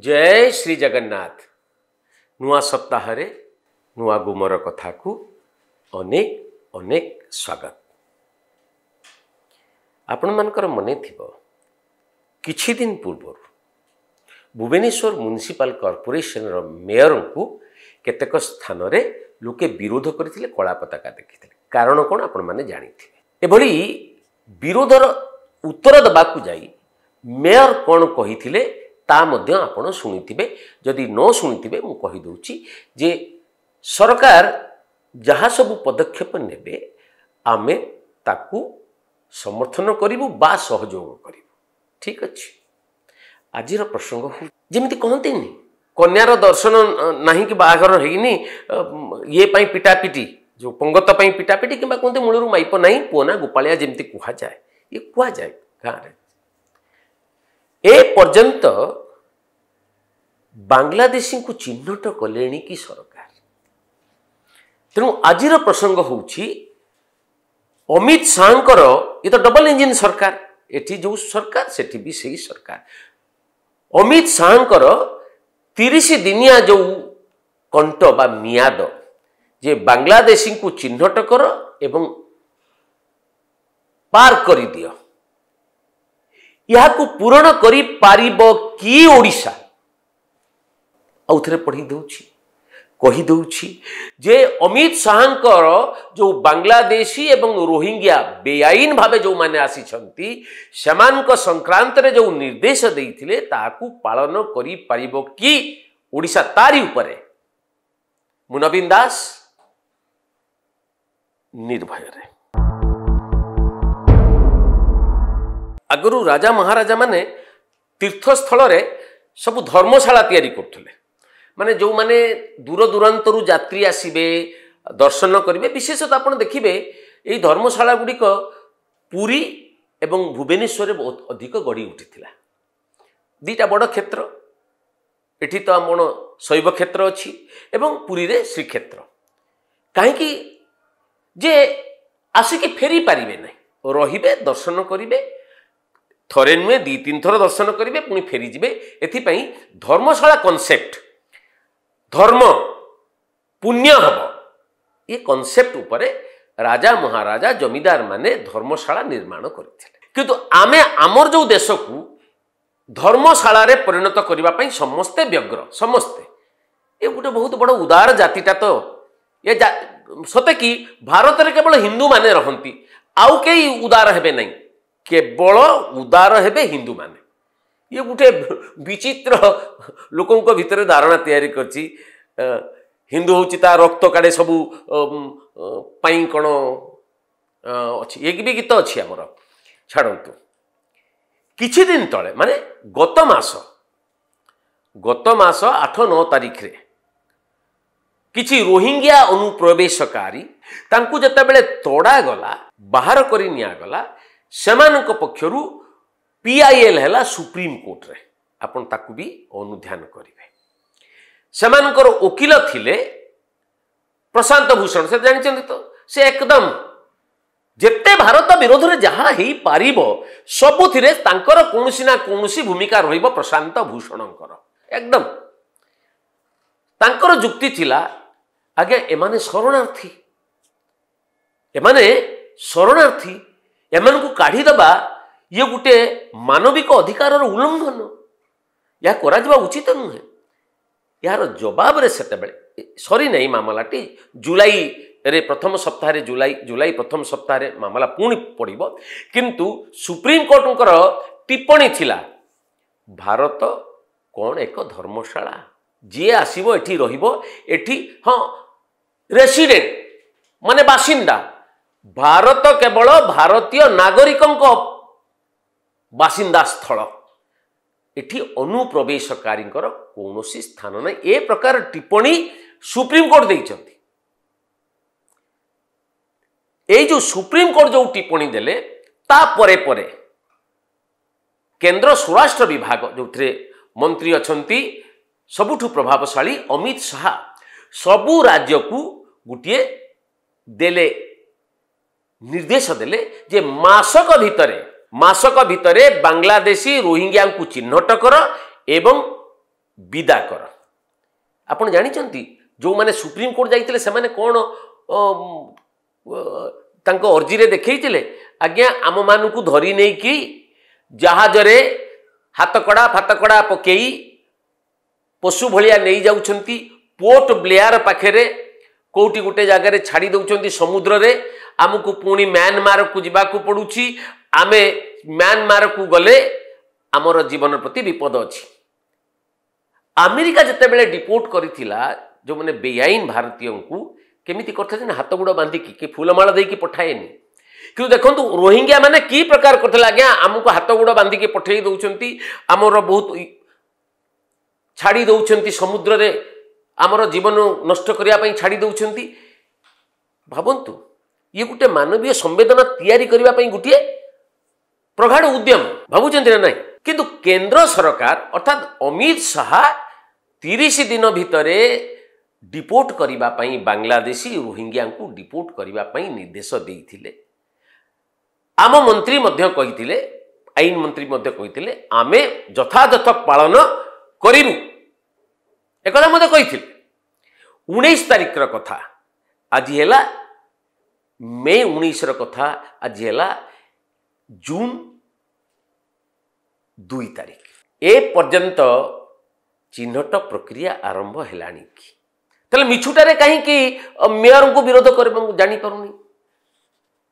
जय श्री जगन्नाथ। नुआ सप्ताह रे नुआ गुमर कथा को अनेक अनेक स्वागत। आपण मानकर मने थिबो किछि दिन पूर्व भुवनेश्वर म्युनिसिपल कॉर्पोरेशन रो मेयर को केतेक स्थान रे लोके विरोध करथिले, कला पताका देखिथिले। कारण कोन आपण माने जानिथिबे। एभली विरोधर उत्तर दबाकू जाई मेयर कोन कहिथिले ता मध्य आपण शुणिथिबे। जदि न शुणिथिबे मु कहि दउची जे सरकार जहाँ सब पदक्षेप नेबे आमे ताकू समर्थन करिवु बा सहयोग करिवु। ठीक अछि। आजिर प्रसंग हो जेमिति कहंतिनी कन्यार दर्शन नाही कि बाहागर हेइनी ये पई पिटापिटी जो पंगत पई पिटापिटी किबा कोनते मूलरु माइप नाही पोना गोपालिया जेमिति कुहा जाए ये कुहा जाए गाँ रे। ए पर्यंत बांग्लादेशी को चिन्हट कलेनी कि सरकार। तेणु आजिर प्रसंग होउछि अमित शाहंकर ये तो डबल इंजिन सरकार। एठी जो सरकार सेठी भी सही सरकार। अमित शाहंकर 30 दिनिया जो कंट बा मियाद जे बांग्लादेशी को चिन्हट कर एवं पार करि दियो यह पूरण करी पारिबो कि ओडिशा। आउ थरे पढ़ी दउछि कही दउछि जे अमित शाहंकर जो बांग्लादेशी एवं रोहिंग्या बेआईन भावे जो माने आसी छंती समान संक्रांत रे जो निर्देश देइथिले ताकू पालन करी पारिबो कि ओडिशा तारी उपरे। मु नवीन दास निर्भय रे। आगरू राजा महाराजा माने तीर्थस्थल रे सब धर्मशाला तैयारी करथुले। माने जो माने दूर दूरांतरु यात्री आसीबे दर्शन करिवे। विशेषतः आपण देखिबे एई धर्मशाला गुडिक पुरी एवं भुवनेश्वर रे बहुत अधिक गड़ी उठिथिला। दीटा बड़ क्षेत्र एठी तो आपण शैव क्षेत्र अछि एवं पुरी रे श्री क्षेत्र। काहे कि जे आसिके फेरी पारिबे नै रहिबे दर्शन करिवे। थरे नुहे 2-3 थर दर्शन करेंगे पुणी फेरी जीवे। एथिपाई धर्मशाला कॉन्सेप्ट धर्म पुण्य हम ये कॉन्सेप्ट उपरे राजा महाराजा जमीदार माने धर्मशाला निर्माण करते। किंतु आमे आमर जो देश को धर्मशाला रे परिणत करने समस्ते व्यग्र। समस्ते ये गोटे बहुत बड़ उदार जातिटा तो ये सते कि भारत रे केवल हिंदू माने रहंती आउ कई उदार हेबे नहीं। केवल उदार हेबे हिंदू माने। ये गोटे विचित्र लोकों भितर धारणा तैयारी करछि हिंदू होची ता रक्त काड़े सबू पाई कण अछि। एक भी गीत अछि हमर छाड़ंतु। किछि दिन तळे माने गत मास 8-9 तारीख रे किछि रोहिंग्या अनुप्रवेशकारी तांकु जतेबेले तोड़ा गला बाहर करी निया गला सेमानक पक्षरु पीआईएल हैला सुप्रीम कोर्ट रे। आपण ताकु भी अनुध्यान करिवे। सेमानकर वकील थिले प्रशांत भूषण। से जानिछन तो से एकदम जेते भारत विरोध रे जहा हेई पारिबो सबुथिरे तांकर कोनोसी ना कोनोसी भूमिका रहिबो प्रशांत भूषणकर। एकदम तांकर जुक्ति थिला आगे एमाने शरणार्थी एमान को काढ़ी दबा ये गोटे मानविक अधिकार उल्लंघन या करा जबा उचित नुहे। यार जवाब रे सेतेबेले सरी नहीं मामलाटी जुलाई रे प्रथम सप्ताह रे जुलाई प्रथम सप्ताह रे मामला पुणी पड़िबो। किंतु सुप्रीम कोर्टकर टिप्पणी थिला भारत कौन एक धर्मशाला जी आसीबो एठी रहिबो एठी हाँ रेसिडेंट माने बासिंदा भारत केवल भारतीय नागरिकों बासिंदा स्थल एठी अनुप्रवेशकारी कौनसी स्थान नहीं। ए प्रकार टिप्पणी सुप्रीम कोर्ट देइछंती। ए जो सुप्रीम कोर्ट जो टिप्पणी देले ता परे परे केंद्र स्वराष्ट्र विभाग जो मंत्री अछंती सबुठु प्रभावशाली अमित शाह सबु राज्य को गुटिए देले निर्देश देले जे मासक भितरे बांग्लादेशी रोहिंग्या को चिन्हट कर एवं विदा कर। आपण जानिचंती जो माने सुप्रीम कोर्ट जाइतिले से माने कोन तांको अर्जी रे देखैतिले आज्ञा आम मानकु धरी नै कि जहाज रे हाथकड़ा फातकड़ा पकेई पशु भलिया नहीं जाउछंती पोर्ट ब्लेयर पाखरे कोटी गोटे जगार छाड़ी दौरान समुद्र रे आमको पुणी म्यानमार को जावाक पड़ुछि। आमे म्यानमार को गले आमर जीवन प्रति विपद अच्छी। अमेरिका जिते बेले डिपोर्ट करिथिला जो माने बेआईन भारतीय को केमिति करथे हाथ गोड़ बांधिकी कि फूलमाला देकी पठाएनी कि देखो रोहिंग्या माने की प्रकार करथे आज्ञा आमको हाथ गोड़ बांधिकी पठेई दउछंती आमर बहुत छाड़ी दउछंती समुद्र रे आमर जीवन नष्ट करने छाड़ी दउछंती। भावंतु ये गोटे मानवीय संवेदना तैयारी करने गोटे प्रगाढ़ उद्यम भावुंट ना नहीं किंतु केंद्र सरकार अर्थात अमित शाह 30 दिन भितर डिपोर्ट करने बांग्लादेशी रोहिंग्या को डिपोर्ट करने निर्देश देते। आम मंत्री कही आईन मंत्री कही आमे यथायथ पालन करूँ एक कही 19 तारीख कथा आज है मे 19 कथा आज है जून 2 तारीख ए पर्यंत चिन्हट प्रक्रिया आरंभ हेलानी कि तले मिछुटारे कहीं मेयर को विरोध कर जानी पारुनी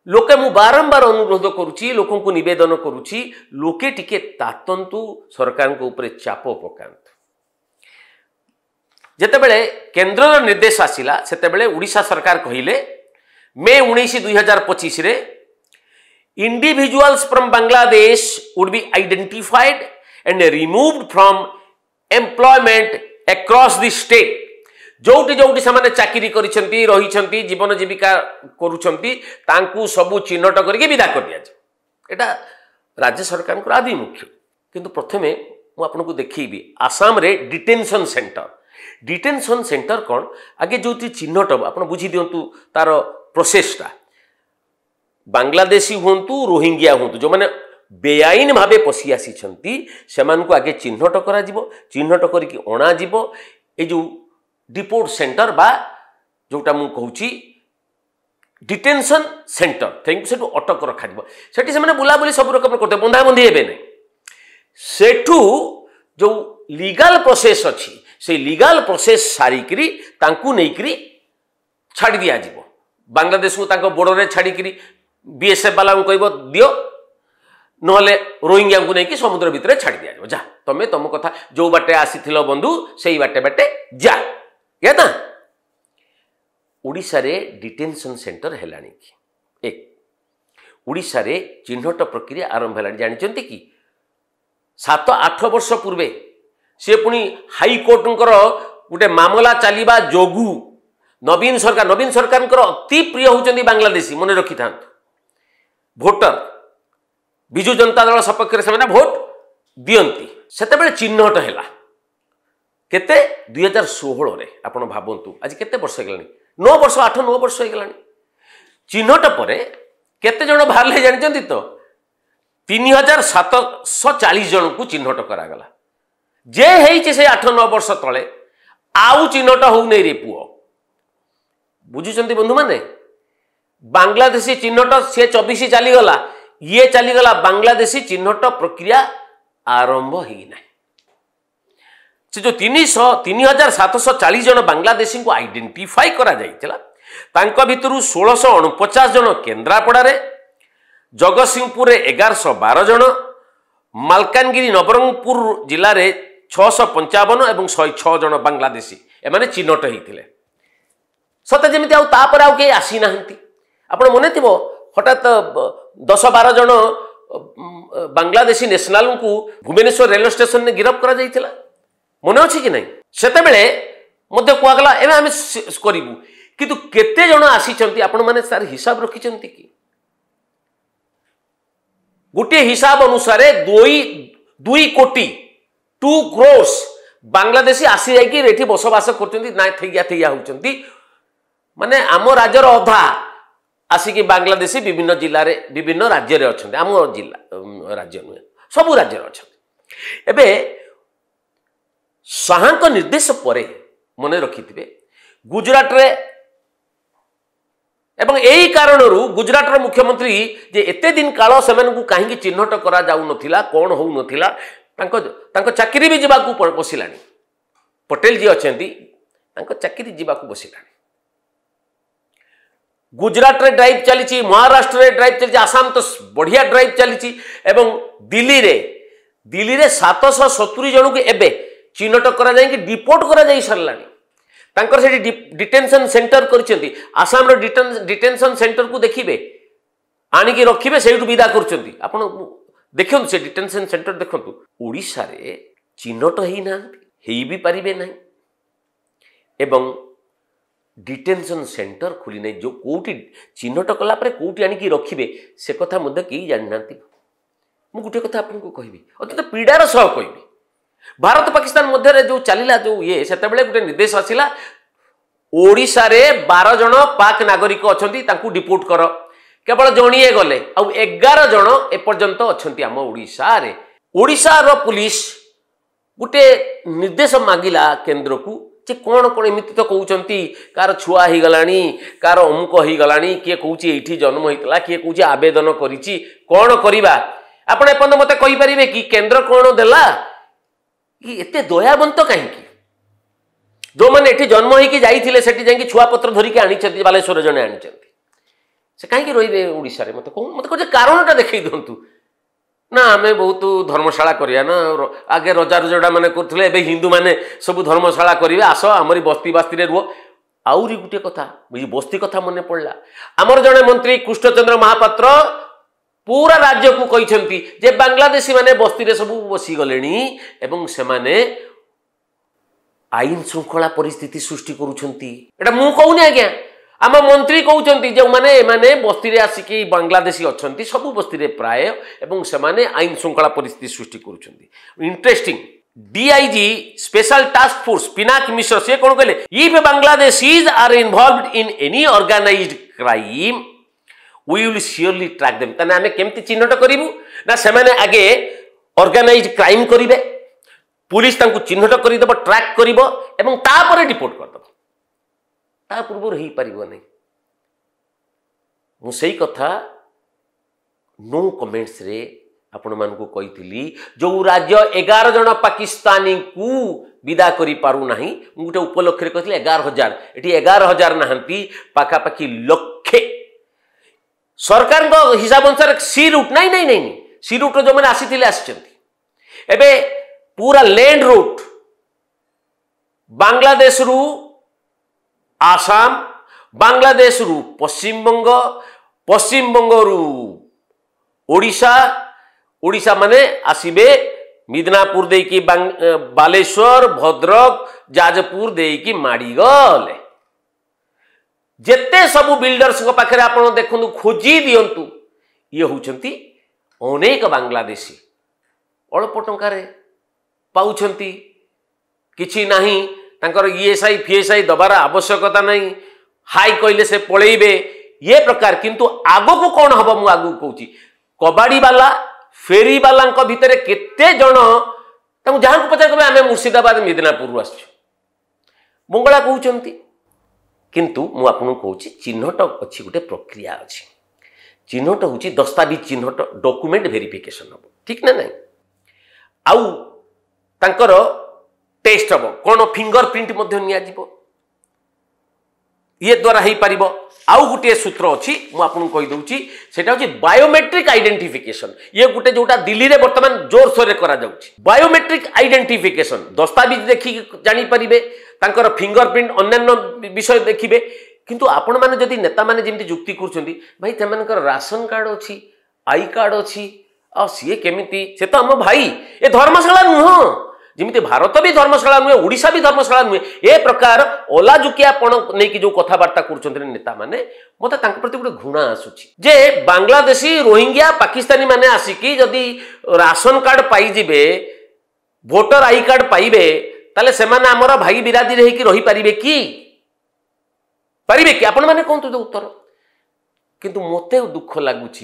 लोके मु बारंबार अनुरोध करुच्ची लोकों को निवेदन करुच्ची लोके टिके तातंतु सरकार को ऊपर चाप पकांतु। जेतेबेले केंद्र निर्देश आसिला सेतेबेले उड़ीसा सरकार कहिले मे 19 2025 रे individuals from Bangladesh would be identified and removed from employment across the state। जोटी जोटी से चाकरी करिसेंती रहिसेंती जीवन जीविका करुछंती तांकू सबु चिन्हट करके विदा कर दिया जाए। एटा राज्य सरकार को आदि मुख्य किंतु प्रथमे मु आपनको देखैबी आसाम रे डिटेंशन सेंटर कौन आगे जो चिन्हट आप बुझी दिंतु तार प्रोसेसटा बांग्लादेशी हूँ रोहिंग्या हूँ जो मैंने बेआईन भावे पशि आसी से आगे चिन्हट करा चिन्हट करके अणाजिब ये जो डिपोर्ट सेंटर बा जोटा मु कहूँ डिटेंशन सेंटर से अटक रखा से बुलाबुली सब रकम करते बंधाबंधी हे ना सेठू जो लीगल प्रोसेस अच्छी से लीगल प्रोसेस सारिकी तांकू नहींकरी छाड़ी दिया जिवो बांग्लादेश को तांको बॉर्डर रे छाड़ीकरी बीएसएफ वाला को कहबो दियो नहले रोहिंग्या को नहीं कि समुद्र भितर छाड़ी दिया जाओ जा तमे तुम कथा जो बाटे आसीथिलो बंधु सेही बाटे बाटे जा या ना। ओडिशा रे डिटेंशन सेंटर हेलानी कि एक ओडिशा रे चिन्हट प्रक्रिया आरंभ हेलानी जानिचंती कि 7-8 वर्ष पूर्वे सी पुणी हाईकोर्ट गोटे मामला चलवा जोगु नवीन सरकार अति प्रिय होती बांग्लादेशी मन रखी था भोटर विजु जनता दल सपक्ष से भोट दियंती सेतेबेले चिन्हट है केते 2016 रे आपण भावंतु आज केते वर्ष हेगलानी 9 वर्ष 8-9 वर्ष हेगलानी चिन्हट परे केते जण बाहरले जानिचंती तो 3740 जन को चिन्हट करागला जे हेइचे से 8-9 वर्ष तले आउ चिन्हट हो नहीं रे पुओ बुझुचंती बंधु माने बांग्लादेशी चिन्हट से 24 चलीगला ये चलीगला बांग्लादेशी चिन्हट प्रक्रिया आरंभ ही ना से जो 3740 जन बांग्लादेशी को आइडेंटिफाई करा जाइतिला तांको भितरु 1649 जन केन्द्रापड़ा रे जगतसिंहपुर 1112 जन मालकानगिरी नवरंगपुर जिले में 655 और 106 जन बांग्लादेशी एमाने चिन्हट होते सत जमी आउे आउ कहीं आसी ना आप मन थी हठात 10-12 जन बांग्लादेशी नेशनल को भुवनेश्वर रेलवे स्टेशन में गिरफ्त करा मन अच्छी कि नहीं सेतेबेले मध्य कहगला एवं आम करूँ किंतु केते जन आसी आपण मैंने तार हिसाब रखिंट कि गोटे हिसाब अनुसार 2 कोटी 2 crores बांग्लादेशी आसी जाकि बसवास कर माने आम राज्यर अधा आसिकी बांग्लादेशी विभिन्न जिले में विभिन्न राज्य में अच्छा आम जिला राज्य नुहे सबू राज्य अच्छा एवं शाह निर्देश पर मन रखिथे गुजरात रे एवं यही कारण गुजरात मुख्यमंत्री जे एते दिन काल से कहीं चिन्हट करा जाऊ नथिला कौन हो नथिला चाकरी भी जावाक बसिला पटेल जी अच्छा चाकरी जावाक बसिला गुजरात रे ड्राइव चली महाराष्ट्र रे ड्राइव चली आसाम तो बढ़िया ड्राइव चली दिल्ली रे 770 जन को एबे चिन्हट करा जाए कि डिपोर्ट करा जाई सरलानी तांकर से डिटेंशन सेंटर करछंती आसाम रो डिटेंशन सेंटर को देखिबे आनी की रखिबे सेठु विदा करछंती आपण देखियो से डिटेंशन सेंटर देखंतु ओडिसा रे चिन्हट हेई ना हेई भी परिबे नहीं एवं डिटेंशन सेंटर खुली नहीं जो कोठी चिन्हट कला परे कोठी आनी की रखिबे से कथा मध्य केही जानि नांती मु गुटे कथा आपनको कहबी अत्यंत पीड़ार सह कहबी भारत पाकिस्तान मध्य जो चलला जो ये से गोटे निर्देश आसला ओडिशा रे 12 जन पाक नागरिक अच्छी डिपोर्ट कर केवल जणिए गले आ 11 जन एपर्यंत अच्छा आम ओडिशा रे ओडिशा रो पुलिस गोटे निर्देश मागिला केंद्र को जे कौन कौन एमती तो कहते कार छुआ हो गलानी कार अमुक हो गलानी किए कौच ये जन्म होता किए कौच आवेदन करी कौन करवा आपण एपर्यंत मत कहींपारे कि केंद्र कौन देला कि एते दयावंत कहीं जो मैंने एठी जन्म होइकी जाइथिले सेठी जाइकी छुआपत्र धरिकी आनी बालेश्वर जने आनी से कहीं रही ओडिशा रे मत कौन कारणटा देखई दिंतु ना आम बहुत धर्मशाला करिया ना आगे रजा रजड़ा मैंने करथिले एबे हिंदू माने सब धर्मशाला करिवे आस आमरी बस्ती बास्ती रे रुह आउरी गुटे कथा बस्ती कथा मन पड़ला आमर जने मंत्री कृष्णचंद्र महापात्र पूरा राज्य को कहते जे बांग्लादेशी माने बस्ती रे सब बसी गलेनी एवं से माने आईन श्रृंखला परिस्थिति सृष्टि करुछंती एटा मु कहूनी आज्ञा आम मंत्री कहते जो माने माने बस्ती रे आसिकी बांग्लादेशी अच्छंती सब बस्ती रे प्राय एवं से माने आईन श्रृंखला परिस्थिति सृष्टि करुछंती interesting DIG special task force Pinak Mishra से कौन कहले if Bangladeshis are involved in any organised crime we will surely track them तने आमे केमती चिन्हट करिवु ना सेमाने आगे ऑर्गेनाइज क्राइम करिवे पुलिस तांकु चिन्हट करि देबो ट्रैक करिवो एवं तापरे रिपोर्ट कर देबो ता पूर्व रही परिबो नै मु सेही कथा नो कमेंट्स रे आपण मान को कहितली जो राज्य 11 जन पाकिस्तानी को विदा करि पारु नाही मु गुटे उपलक्ष्य रे कहितली 11000 एटी 11000 नाहंती पाखा पाखी लक्षे सरकार हिसाब अनुसार सी रूट नहीं नहीं नहीं सी रूट जो मैंने आसी एबे पूरा लैंड रूट बांग्लादेश रु आसाम बांग्लादेश रु पश्चिम बंग रु ओडिशा ओडिशा माने आसीबे मिदनापुर देकी बालेश्वर भद्रक जाजपुर देकी माड़ीगल जेते सबू बिल्डर्स पाखे आप देखु खोजी दिंतु ये होती अनेक बांग्लादेशी अल्प टंकार पाउछंती किछि नाही तांकर ईएसआई फीएसआई दबार आवश्यकता नहीं हाई कहले से पलैबे ये प्रकार किंतु आगो को कौन हम मु आगु कहूची कबाड़ी वाला फेरी वाला भितर केते जन जहाँ को पचार कहे आम मुर्शिदाबाद मिदनापुर आसु मंगला कहते किंतु मु आपन कहूँ चिन्हट अच्छी गोटे प्रक्रिया अच्छी चिन्हट हूँ दस्तावेज चिन्हट डॉक्यूमेंट वेरिफिकेशन हम ठीक ना नहीं आउ तांकर टेस्ट हम कौन फिंगरप्रिंट ये द्वारा हो पार आउ गोटे सूत्र अच्छी मुझे कहीदे सेटा हूँ बायोमेट्रिक आइडेंटिफिकेशन ये गोटे जोटा दिल्ली में बर्तमान जोरसोर से करा बायोमेट्रिक आइडेंटिफिकेशन दस्तावेज देखिए जानीपारे तांकर फिंगरप्रिंट अन्य विषय देखिए किंतु आपण मैंने जदि नेता मैंने जमी जुक्ति कर भाई से राशन कार्ड अच्छी आई कार्ड अच्छी आ सी केमी से तो आम भाई ये धर्मशाला नुह जमी भारत भी धर्मशाला नुहे ओडिशा भी धर्मशाला नुहे ए प्रकार ओलाजुकियापण नहीं जो कथबार्ता कर नेता मैंने मत प्रति गोटे घृणा आसूची जे बांग्लादेशी रोहिंग्या पाकिस्तानी मैंने आसिकी जदि राशन कार्ड पाइबे भोटर आई कार्ड पाइबे ताले सेमाने आमर भाई बिरादी रही पारिबे कि आपण मैंने कहतु उत्तर किंतु मते दुख लगुच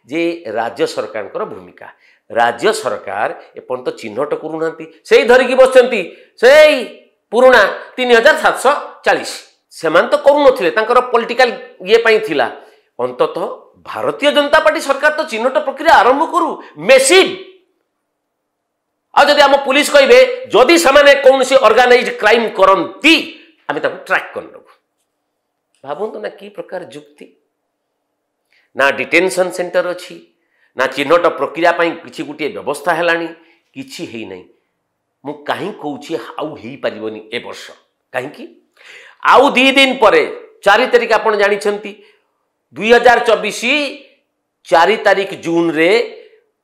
जे राज्य सरकार भूमिका राज्य सरकार एपर्यंत चिन्हट करूना से धरिकी बसती से पुराणा 3740 से तो करूनथिले पॉलिटिकल ये पाई थिला अंततः भारतीय जनता पार्टी सरकार तो चिन्हट प्रक्रिया आरंभ करू मेसिव आदि आम पुलिस कहे जदि से कौन ऑर्गेनाइज्ड क्राइम करती आम ट्रैक कर भावतु ना कि प्रकार जुक्ति ना डिटेंशन सेंटर अच्छी ना चिन्हट प्रक्रिया किसी गोटे व्यवस्था है किसी है नहीं मु कहीं कौची आउ हो पारिबनी ए वर्ष कहीं आउ 2 दिन पर 4 तारिख आप जानते 2024 4 तारिख जून रे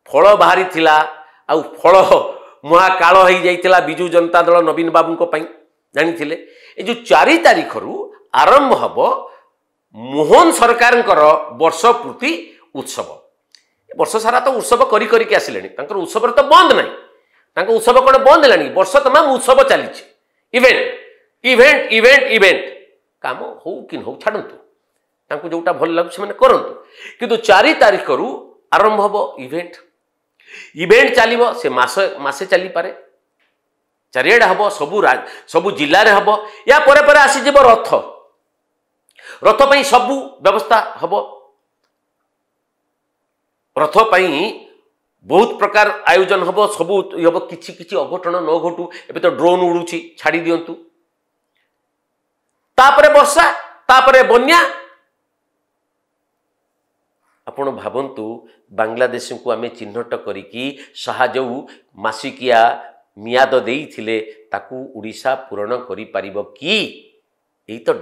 फल बाहरी थिला आउ फल महाकाल हो जाइथिला बिजू जनता दल नवीन बाबू जानी ए जो 4 तारिख रु आरंभ हब मोहन सरकार वर्ष पूर्ति उत्सव वर्ष सारा तो उत्सव करी करी आसिले उत्सव तो बंद ना उत्सव कौन बंद है वर्ष तमाम उत्सव चली इवेंट इवेंट इवेंट इवेंट काम हो कि हो छाड़ू जोटा भल लगे से करूँ किंतु 4 तारिख रु आरंभ हम इवेंट इवेंट चलो से मासे चली पारे चारिआडे हम सबू जिले में हम या पर आसीज रथ रथ पाई सबू व्यवस्था हम रथ पाई बहुत प्रकार आयोजन हम सबू हम किछि किछि अघटन न घटू एबे तो ड्रोन उड़ूची छाड़ी दियंतु तापरे वर्षा तापरे बन्या आपण भावंतु बांग्लादेश को आमे चिन्हट करिकी साहाय्य मासिकिया मियाद देइथिले ताकू उड़ीसा पूरण करि परिबो की यही तो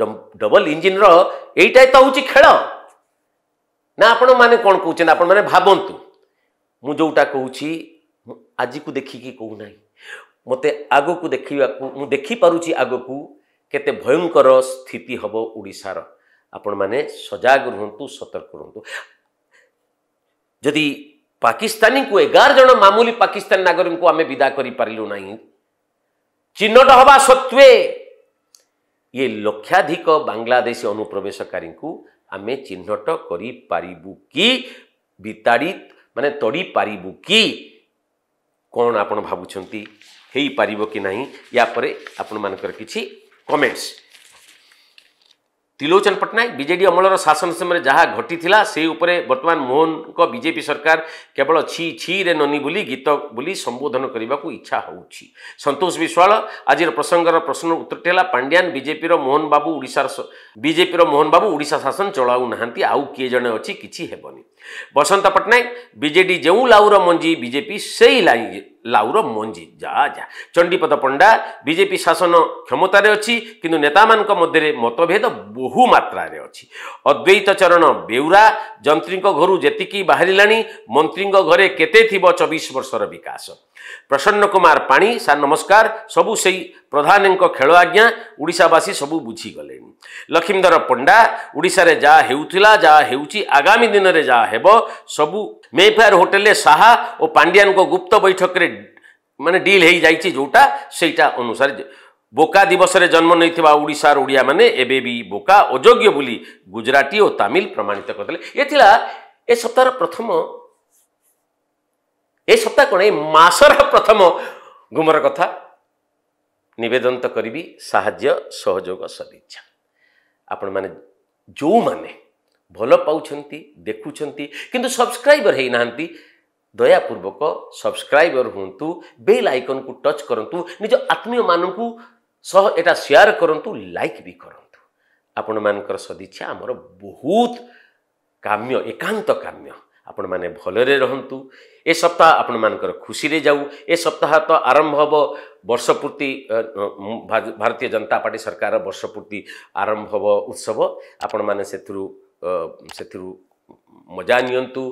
डबल इंजिन रईटा तो हूँ खेल ना आपण मैंने कौन कौन आपण मैंने भावतु मु जोटा कहूँ आज को देखिकी कहूना मत आग को देखा मु देखिपुची आग को केते भयंकर स्थिति हम ओडिशार आपण मैंने सजाग रुहतु सतर्क रुहतु जदि पाकिस्तानी को 11 जन मामूली पाकिस्तानी नागरिक को आमे विदा करि पारिलु नाही चिन्हट हवा सत्वे ये लक्षाधिक बांग्लादेशी अनुप्रवेशकारी को आमे चिन्हट करि पारिबु कि विताड़ित माने तड़ी पारिबु कि कौन आपण भाबुछंती हेई पारिबो कि नहीं या परे आपण मानकर किछि कमेंट्स त्रिलोचन पट्टनायक बीजेडी अमलर शासन समय जहाँ घटी से उपरे वर्तमान मोहन को बीजेपी सरकार केवल छी छी रे ननी बोली गीत बोली संबोधन करने को इच्छा होउछि संतोष विश्वाल आज प्रसंगर प्रश्न उत्तर है पांड्यान बीजेपी मोहन बाबू ओडिशार बीजेपी मोहन बाबू ओडिशा शासन चलाऊ नाहांती आउ किए जने अच्छी किछि हेबनी बसंत पट्टनायक बीजेडी जो लाउर मंजी बीजेपी से लाउर मंजी जा जा चंडीपद पंडा बीजेपी शासन क्षमतार अच्छी किंतु नेता मान मध्य मतभेद बहु मात्रा अच्छी अद्वैत चरण बेउरा जंत्री घर जेतिकी बाहर मंत्री घरे केते थिबो 24 वर्षर विकास प्रसन्न कुमार पाणी सार नमस्कार सबू से प्रधान खेल आज्ञा ओडिशावासी सबू बुझीगले लक्ष्मीधर पंडा ओडिशा रे जा हेउथिला जा हेउची आगामी दिन रे जा हेबो सबू मेफेयर होटेल साहा और पांड्यान को गुप्त बैठक रे माने डील हो जाइए जोटा सेटा अनुसार बोका दिवस रे जन्म नहीं ओडिशार ओडिया माने एबे भी बोका अयोग्य बोली गुजराती और तमिल प्रमाणित करते ये थिला ए सप्ताह प्रथम ए सप्ताह कौन मासर प्रथम गुमर कथा निवेदन तो करी साहाय्य सहयोग सदिच्छा आपण माने जो माने भल पाउछंती देखुछंती किंतु सब्सक्राइबर है नांती दयापूर्वक सब्सक्राइबर हुंतु बेल आइकन को टच करंतु निज आत्मीय मानकू सह एटा शेयर करंतु लाइक भी करंतु आपण मानकर सदिच्छा हमर बहुत काम्य एकांत काम्य आपण माने भलरे रहंतु ए सप्ताह आपण मानकर खुशी रे जाऊ ए सप्ताह तो आरंभ हब वर्षपूर्ति भारतीय जनता पार्टी सरकार वर्षपूर्ति आरंभ हब उत्सव आपण माने सेथुरु मजा नियंतु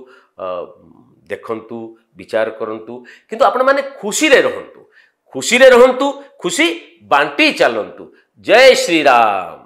देखंतु विचार करंतु किंतु आपण माने खुशी रे रहंतु खुशी बांटी चलंतु जय श्री राम।